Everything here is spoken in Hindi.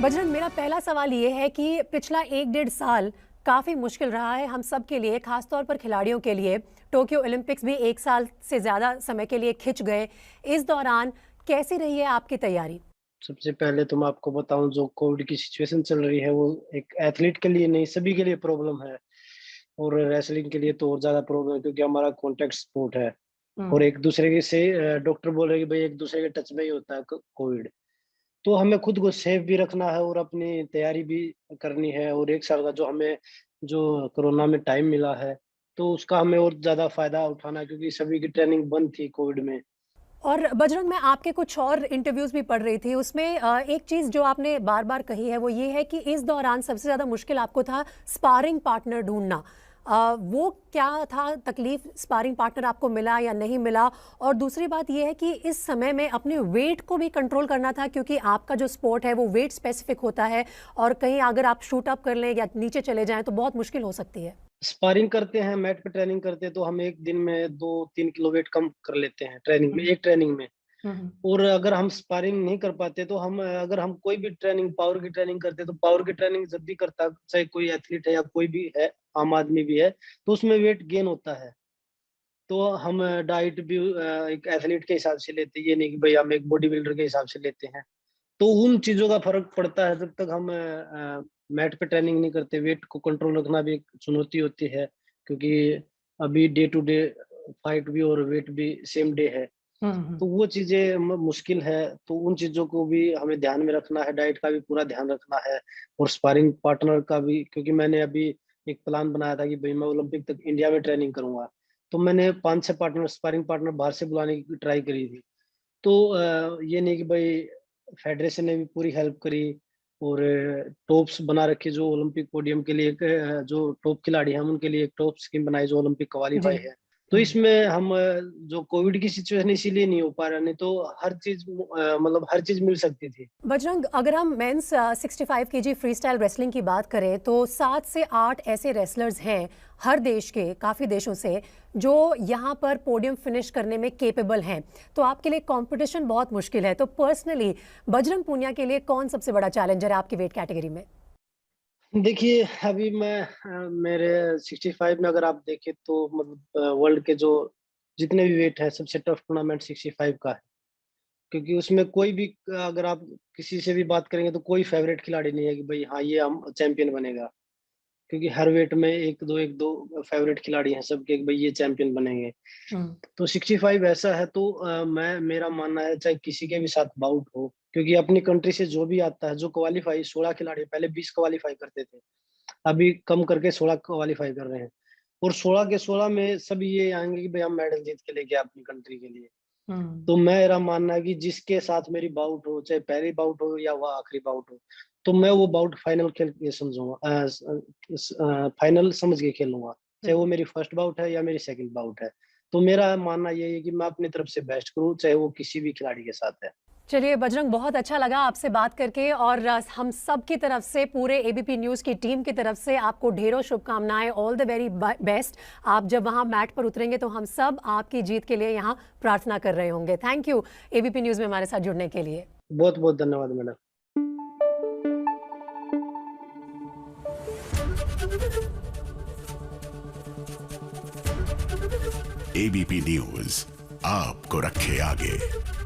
बजरंग, मेरा पहला सवाल ये है कि पिछला 1 डेढ़ साल काफ़ी मुश्किल रहा है हम सब के लिए, खासतौर पर खिलाड़ियों के लिए। टोक्यो ओलंपिक्स भी 1 साल से ज़्यादा समय के लिए खिंच गए। इस दौरान कैसी रही है आपकी तैयारी? सबसे पहले तो मैं आपको बताऊँ जो कोविड की सिचुएशन चल रही है वो एक एथलीट के लिए नहीं सभी के लिए प्रॉब्लम है। और रेसलिंग के लिए तो और ज़्यादा प्रॉब्लम है क्योंकि हमारा कॉन्टैक्ट स्पोर्ट है। और हम्म। एक दूसरे के से डॉक्टर बोल रहे हैं कि भाई एक दूसरे के टच में ही होता है कोविड। तो हमें खुद को सेफ भी रखना है और अपनी तैयारी भी करनी है। और 1 साल का जो कोरोना में टाइम मिला है, तो उसका हमें और ज़्यादा फ़ायदा उठाना है क्योंकि सभी की ट्रेनिंग बंद थी कोविड में। और बजरंग, मैं आपके कुछ और इंटरव्यूज़ भी पढ़ रही थी, उसमें एक चीज़ जो आपने बार बार कही है वो ये है कि इस दौरान सबसे ज़्यादा मुश्किल आपको था स्पारिंग पार्टनर ढूंढना। वो क्या था तकलीफ? स्पारिंग पार्टनर आपको मिला या नहीं मिला? और दूसरी बात ये है कि इस समय में अपने वेट को भी कंट्रोल करना था, क्योंकि आपका जो स्पोर्ट है वो वेट स्पेसिफिक होता है, और कहीं अगर आप शूट अप कर लें या नीचे चले जाएं तो बहुत मुश्किल हो सकती है। स्पारिंग करते हैं, मैट पे ट्रेनिंग करते हैं तो हम 1 दिन में 2-3 किलो वेट कम कर लेते हैं ट्रेनिंग में, हम्म। एक ट्रेनिंग में। हम्म। और अगर हम स्पारिंग नहीं कर पाते तो अगर हम कोई भी ट्रेनिंग पावर की ट्रेनिंग करते हैं तो पावर की ट्रेनिंग जब भी करता है, चाहे कोई एथलीट है या कोई भी है, आम आदमी भी है, तो उसमें वेट गेन होता है। तो हम डाइट भी एक एथलीट के हिसाब से लेते हैं, ये नहीं कि भई हम एक बॉडी बिल्डर के हिसाब से लेते हैं। तो उन चीज़ों का फ़र्क पड़ता है जब तक हम मैट पे ट्रेनिंग नहीं करते, वेट को कंट्रोल रखना भी एक चुनौती होती है, क्योंकि अभी डे टू डे फाइट भी और वेट भी सेम डे है। हम्म। तो वो चीज़ें म मुश्किल है, तो उन चीज़ों को भी हमें ध्यान में रखना है, डाइट का भी पूरा ध्यान रखना है और स्पारिंग पार्टनर का भी, क्योंकि मैंने अभी एक प्लान बनाया था कि भई मैं ओलंपिक तक इंडिया में ट्रेनिंग करूँगा। तो मैंने 5-6 स्पारिंग पार्टनर बाहर से बुलाने की ट्राई करी थी। तो ये नहीं कि भई फेडरेशन ने भी पूरी हेल्प करी और टॉप्स बना रखी जो ओलंपिक पोडियम के लिए जो टॉप खिलाड़ी हैं, हम उनके लिए एक टॉप स्कीम बनाई जो ओलंपिक जी। क्वालीफाई है। तो इसमें हम जो कोविड की सिचुएशन इसीलिए नहीं हो पा रहा, नहीं तो हर चीज़ मतलब हर चीज़ मिल सकती थी। बजरंग, अगर हम men's 65 KG freestyle wrestling की बात करें तो 7 से 8 ऐसे रेसलर्स हैं हर देश के, काफ़ी देशों से, जो यहाँ पर पोडियम फिनिश करने में केपेबल हैं। तो आपके लिए कंपटीशन बहुत मुश्किल है। तो पर्सनली बजरंग पूनिया के लिए कौन सबसे बड़ा चैलेंजर है आपकी वेट कैटेगरी में? देखिए, अभी मैं मेरे 65 में अगर आप देखें तो मतलब वर्ल्ड के जो जितने भी वेट हैं, सबसे टफ टूर्नामेंट 65 का है। क्योंकि उसमें कोई भी अगर आप किसी से भी बात करेंगे तो कोई फेवरेट खिलाड़ी नहीं है कि भाई हाँ, ये हम चैंपियन बनेगा। क्योंकि हर वेट में 1-2 फेवरेट खिलाड़ी हैं सबके कि भाई ये चैंपियन बनेंगे। हम्म। तो 65 ऐसा है तो मैं मेरा मानना है चाहे किसी के भी साथ बाउट हो, क्योंकि अपनी कंट्री से जो भी आता है, जो क्वालीफाई 16 खिलाड़ी पहले 20 क्वालीफाई करते थे, अभी कम करके 16 क्वालीफाई कर रहे हैं। और 16 के 16 में सब ये आएँगे कि भाई हम मेडल जीत के लेके आए अपनी कंट्री के लिए। हम्म। तो मेरा मानना है कि जिसके साथ मेरी बाउट हो, चाहे पहली बाउट हो या वह आखिरी बाउट हो, तो मैं वो बाउट फाइनल खेल के समझूँगा, फाइनल समझ के खेलूँगा। चाहे वो बिल्कुल। मेरी फर्स्ट बाउट है या मेरी सेकंड बाउट है। तो मेरा मानना ये है कि मैं अपनी तरफ से बेस्ट करूँ, चाहे वो किसी भी खिलाड़ी के साथ है। चलिए बजरंग, बहुत अच्छा लगा आपसे बात करके, और हम सब की तरफ से, पूरे एबीपी न्यूज़ की टीम की तरफ से आपको ढेरों शुभकामनाएं। All the very best. आप जब वहां मैट पर उतरेंगे तो हम सब आपकी जीत के लिए यहाँ प्रार्थना कर रहे होंगे। थैंक यू एबीपी न्यूज़ में हमारे साथ जुड़ने के लिए। बहुत-बहुत धन्यवाद मैडम। एबीपी न्यूज आपको रखे आगे।